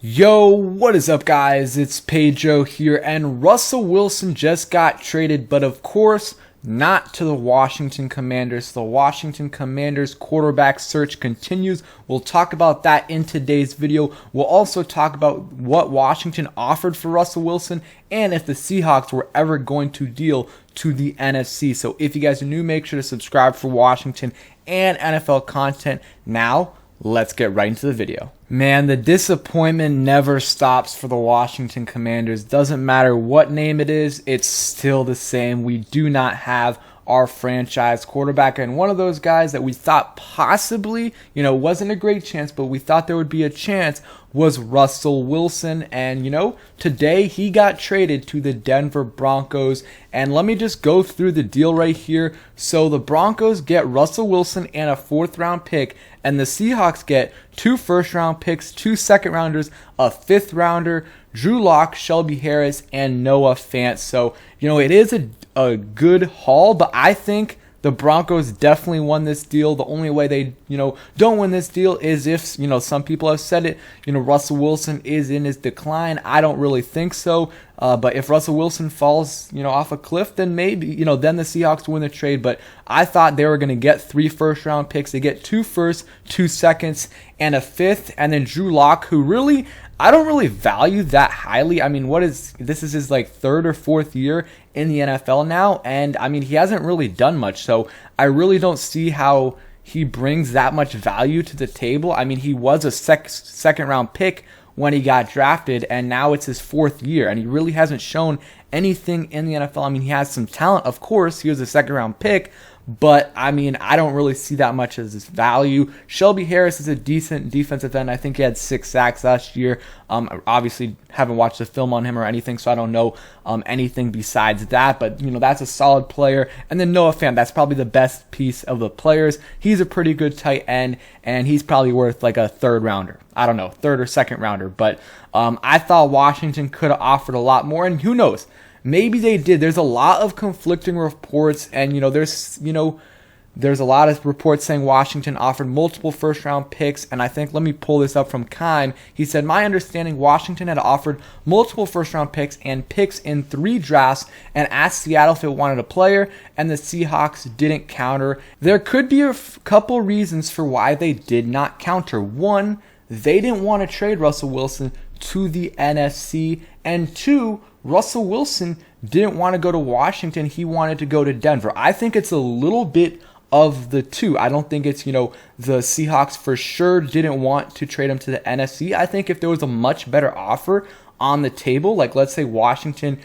Yo, what is up guys? It's Pedro here, and Russell Wilson just got traded, but of course not to the Washington Commanders. The Washington Commanders quarterback search continues. We'll talk about that in today's video. We'll also talk about what Washington offered for Russell Wilson and if the Seahawks were ever going to deal to the NFC. So if you guys are new, make sure to subscribe for Washington and NFL content. Now, let's get right into the video. Man, the disappointment never stops for the Washington Commanders. Doesn't matter what name it is, it's still the same. We do not have our franchise quarterback, and one of those guys that we thought possibly, wasn't a great chance, but we thought there would be a chance was Russell Wilson. And today he got traded to the Denver Broncos. And let me just go through the deal right here. So the Broncos get Russell Wilson and a 4th round pick, and the Seahawks get 2 1st round picks, 2 second rounders, a 5th rounder, Drew Lock, Shelby Harris, and Noah Fant. So, it is a good haul, but I think the Broncos definitely won this deal. The only way they, don't win this deal is if, some people have said it, Russell Wilson is in his decline. I don't really think so. But if Russell Wilson falls, off a cliff, then maybe, then the Seahawks win the trade. But I thought they were going to get 3 1st round picks. They get 2 firsts, 2 seconds, and a 5th. And then Drew Lock, who really, I don't really value that highly. I mean, this is his 3rd or 4th year in the NFL now. And I mean, he hasn't really done much. So I really don't see how he brings that much value to the table. I mean, he was a second round pick when he got drafted, and now it's his 4th year, and he really hasn't shown anything in the NFL. I mean, he has some talent, of course. He was a 2nd round pick, but I mean, I don't really see that much as his value. Shelby Harris is a decent defensive end. I think he had 6 sacks last year. Obviously haven't watched the film on him or anything, so I don't know anything besides that, but that's a solid player. And then Noah Fant, that's probably the best piece of the players. He's a pretty good tight end, and he's probably worth a 3rd rounder. I don't know, 3rd or 2nd rounder, but I thought Washington could have offered a lot more, and who knows? Maybe they did. There's a lot of conflicting reports, and there's a lot of reports saying Washington offered multiple 1st round picks, and I think, let me pull this up from Kime. He said, my understanding, Washington had offered multiple 1st round picks and picks in 3 drafts and asked Seattle if it wanted a player, and the Seahawks didn't counter. There could be a couple reasons for why they did not counter. One, they didn't want to trade Russell Wilson to the NFC, and 2, Russell Wilson didn't want to go to Washington. He wanted to go to Denver. I think it's a little bit of the 2. I don't think it's, the Seahawks for sure didn't want to trade him to the NFC. I think if there was a much better offer on the table, let's say Washington,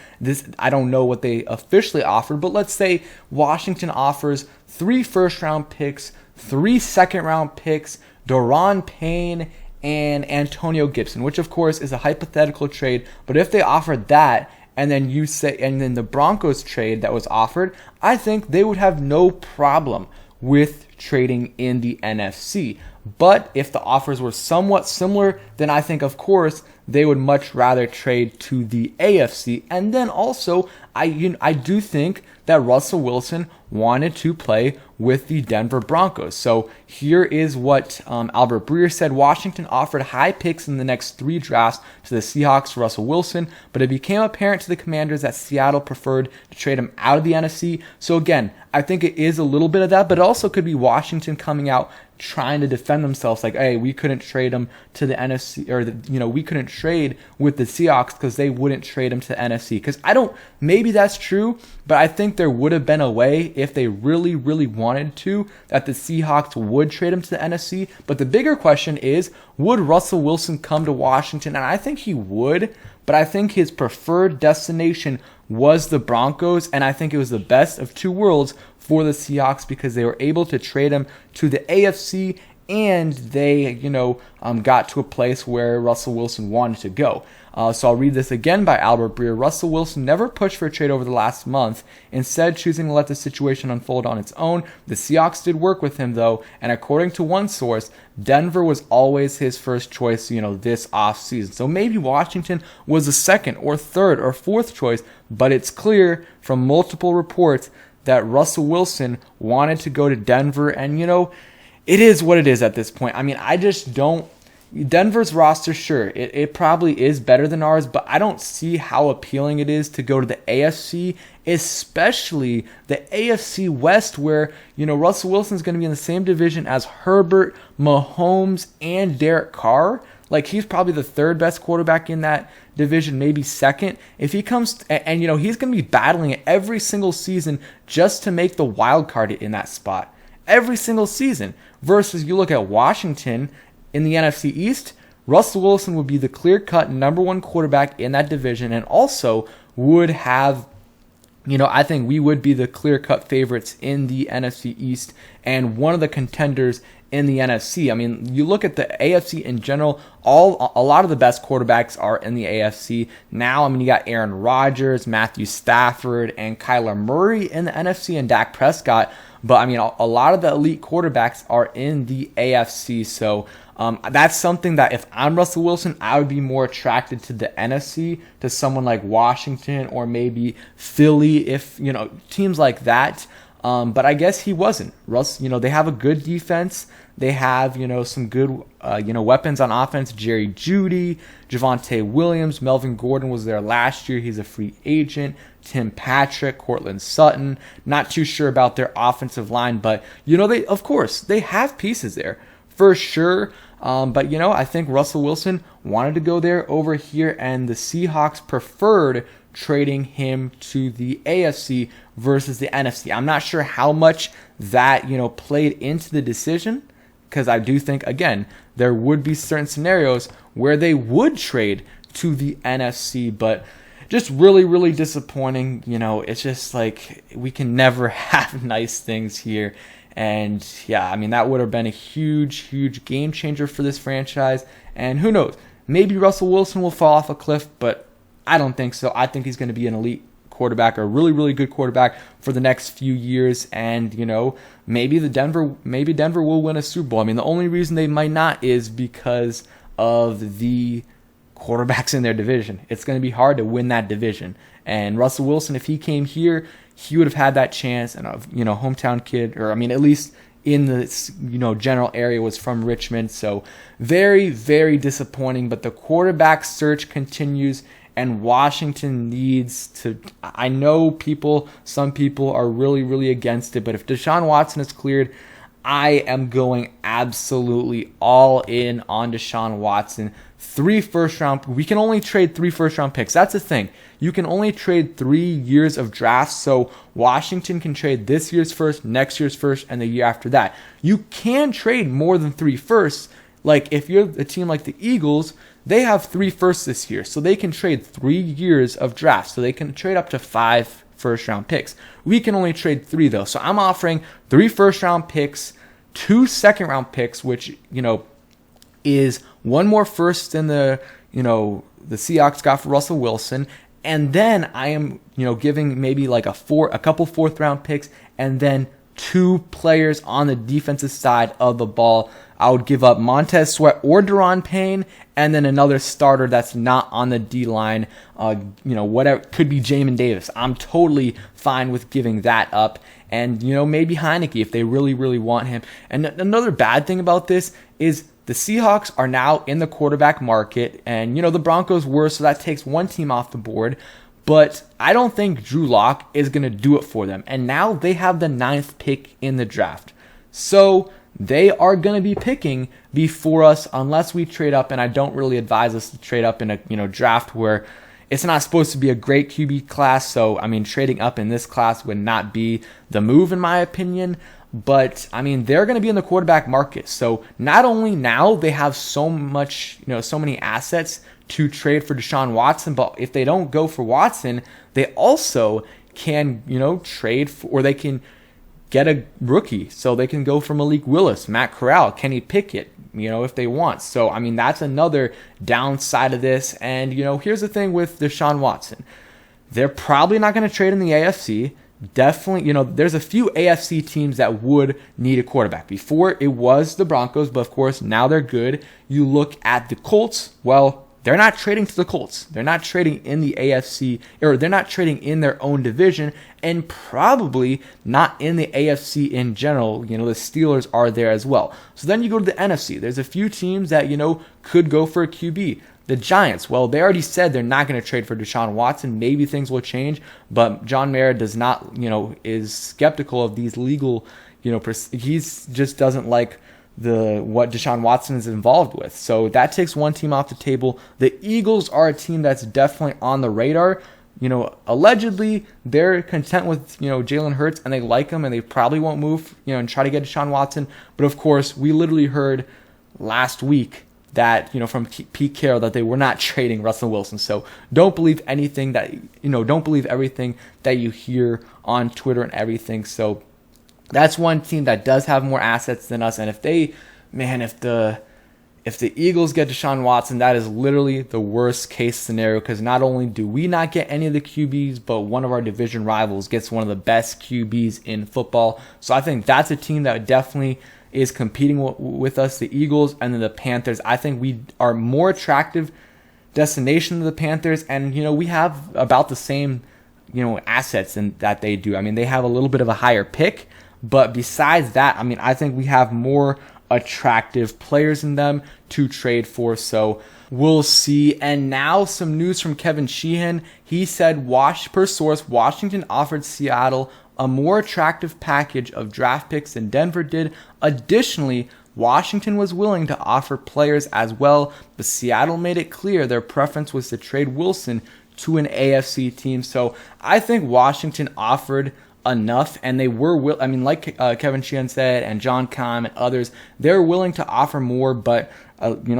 I don't know what they officially offered, but let's say Washington offers 3 1st round picks, 3 2nd round picks, Daron Payne, and Antonio Gibson, which of course is a hypothetical trade. But if they offered that, and then then the Broncos trade that was offered, I think they would have no problem with trading in the NFC. But if the offers were somewhat similar, then I think, of course, they would much rather trade to the AFC. And then also, I do think that Russell Wilson wanted to play with the Denver Broncos. So here is what Albert Breer said. Washington offered high picks in the next 3 drafts to the Seahawks for Russell Wilson, but it became apparent to the Commanders that Seattle preferred to trade him out of the NFC. So again, I think it is a little bit of that, but it also could be Washington coming out trying to defend themselves, hey, we couldn't trade him to the NFC, or we couldn't trade with the Seahawks because they wouldn't trade him to the NFC. Because maybe that's true, but I think there would have been a way if they really, really wanted to, that the Seahawks would trade him to the NFC. But the bigger question is, would Russell Wilson come to Washington? And I think he would, but I think his preferred destination was the Broncos, and I think it was the best of 2 worlds for the Seahawks because they were able to trade him to the AFC, and they, got to a place where Russell Wilson wanted to go. So I'll read this again by Albert Breer. Russell Wilson never pushed for a trade over the last month, instead choosing to let the situation unfold on its own. The Seahawks did work with him, though, and according to one source, Denver was always his first choice, this offseason. So maybe Washington was the 2nd or 3rd or 4th choice, but it's clear from multiple reports that Russell Wilson wanted to go to Denver, and it is what it is at this point. I mean, I just don't Denver's roster, sure, it probably is better than ours, but I don't see how appealing it is to go to the AFC, especially the AFC West, where, Russell Wilson's going to be in the same division as Herbert, Mahomes, and Derek Carr. Like, he's probably the third best quarterback in that division, maybe second. If he comes, and he's going to be battling it every single season just to make the wild card in that spot. Every single season. Versus you look at Washington in the NFC East, Russell Wilson would be the clear-cut number one quarterback in that division, and also would have, I think we would be the clear-cut favorites in the NFC East and one of the contenders in the NFC. I mean, you look at the AFC in general, a lot of the best quarterbacks are in the AFC. Now, you got Aaron Rodgers, Matthew Stafford, and Kyler Murray in the NFC, and Dak Prescott. But, a lot of the elite quarterbacks are in the AFC. So, that's something that if I'm Russell Wilson, I would be more attracted to the NFC, to someone like Washington or maybe Philly, if, teams like that. But I guess he wasn't. Russ, they have a good defense. They have, some good, weapons on offense. Jerry Jeudy, Javonte Williams, Melvin Gordon was there last year. He's a free agent. Tim Patrick, Cortland Sutton. Not too sure about their offensive line, but, they have pieces there for sure. But, I think Russell Wilson wanted to go there over here, and the Seahawks preferred trading him to the AFC versus the NFC. I'm not sure how much that, played into the decision, because I do think, again, there would be certain scenarios where they would trade to the NFC, but just really, really disappointing. It's just like we can never have nice things here. And yeah, that would have been a huge, huge game changer for this franchise. And who knows, maybe Russell Wilson will fall off a cliff, but I don't think so. I think he's going to be an elite quarterback, a really, really good quarterback for the next few years. And, maybe Denver will win a Super Bowl. The only reason they might not is because of the quarterbacks in their division. It's going to be hard to win that division. And Russell Wilson, if he came here, he would have had that chance. And hometown kid, or at least in the general area, was from Richmond. So very, very disappointing. But the quarterback search continues, and Washington needs to. I know some people are really, really against it, but if Deshaun Watson is cleared, I am going absolutely all in on Deshaun Watson. 3 first-round. We can only trade 3 first-round picks. That's the thing. You can only trade 3 years of drafts. So Washington can trade this year's first, next year's first, and the year after that. You can trade more than 3 firsts. Like if you're a team like the Eagles, they have 3 firsts this year, so they can trade 3 years of drafts. So they can trade up to 5 first-round picks. We can only trade 3 though. So I'm offering 3 first-round picks, 2 second-round picks, which is 1 more first than the Seahawks got for Russell Wilson, and then I am giving maybe like a couple 4th-round picks, and then 2 players on the defensive side of the ball. I would give up Montez Sweat or Daron Payne, and then another starter that's not on the D-line. Whatever, could be Jamin Davis. I'm totally fine with giving that up. And, maybe Heineke if they really, really want him. And another bad thing about this is the Seahawks are now in the quarterback market, and, the Broncos were, so that takes one team off the board. But I don't think Drew Lock is going to do it for them. And now they have the 9th pick in the draft. So they are going to be picking before us unless we trade up, and I don't really advise us to trade up in a draft where it's not supposed to be a great QB class. So, trading up in this class would not be the move in my opinion. But, they're going to be in the quarterback market. So, not only now they have so many assets to trade for Deshaun Watson, but if they don't go for Watson, they also can, trade for, or they can get a rookie. So they can go for Malik Willis, Matt Corral, Kenny Pickett, if they want. So, that's another downside of this. And, here's the thing with Deshaun Watson. They're probably not going to trade in the AFC. Definitely, there's a few AFC teams that would need a quarterback. Before it was the Broncos, but of course now they're good. You look at the Colts, well, they're not trading to the Colts. They're not trading in the AFC, or they're not trading in their own division, and probably not in the AFC in general. The Steelers are there as well. So then you go to the NFC. There's a few teams that, could go for a QB. The Giants, well, they already said they're not going to trade for Deshaun Watson. Maybe things will change, but John Mara does not, is skeptical of these legal, he just doesn't like what Deshaun Watson is involved with. So that takes one team off the table. The Eagles are a team that's definitely on the radar. Allegedly they're content with, Jalen Hurts, and they like him, and they probably won't move, and try to get Deshaun Watson. But of course, we literally heard last week that, from Pete Carroll, that they were not trading Russell Wilson. So don't believe anything that, don't believe everything that you hear on Twitter and everything. So that's one team that does have more assets than us. And if the Eagles get Deshaun Watson, that is literally the worst case scenario, because not only do we not get any of the QBs, but one of our division rivals gets one of the best QBs in football. So I think that's a team that definitely is competing with us, the Eagles, and then the Panthers. I think we are more attractive destination than the Panthers, and we have about the same assets that they do. I mean, they have a little bit of a higher pick, but besides that, I mean, I think we have more attractive players in them to trade for. So we'll see. And now some news from Kevin Sheehan. He said, per source, Washington offered Seattle a more attractive package of draft picks than Denver did. Additionally, Washington was willing to offer players as well, but Seattle made it clear their preference was to trade Wilson to an AFC team. So I think Washington offered enough, and they were like Kevin Sheehan said, and John Keim and others, they're willing to offer more, but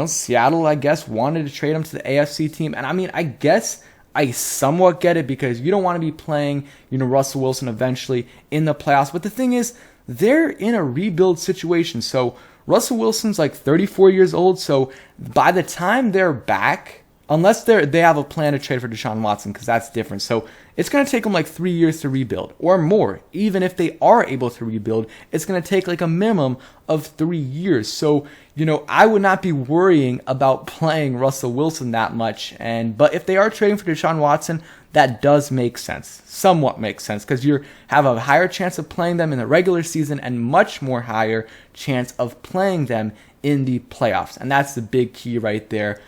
Seattle, I guess, wanted to trade him to the AFC team. And I mean, I guess I somewhat get it, because you don't want to be playing Russell Wilson eventually in the playoffs. But the thing is, they're in a rebuild situation. So Russell Wilson's like 34 years old, so by the time they're back, unless they have a plan to trade for Deshaun Watson, because that's different. So it's going to take them like 3 years to rebuild, or more. Even if they are able to rebuild, it's going to take like a minimum of 3 years. So, I would not be worrying about playing Russell Wilson that much. But if they are trading for Deshaun Watson, that does make sense. Somewhat makes sense, because you have a higher chance of playing them in the regular season and much more higher chance of playing them in the playoffs. And that's the big key right there.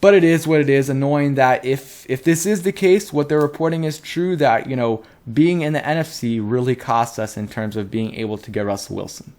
But it is what it is. Annoying that if this is the case, what they're reporting is true, that, being in the NFC really costs us in terms of being able to get Russell Wilson.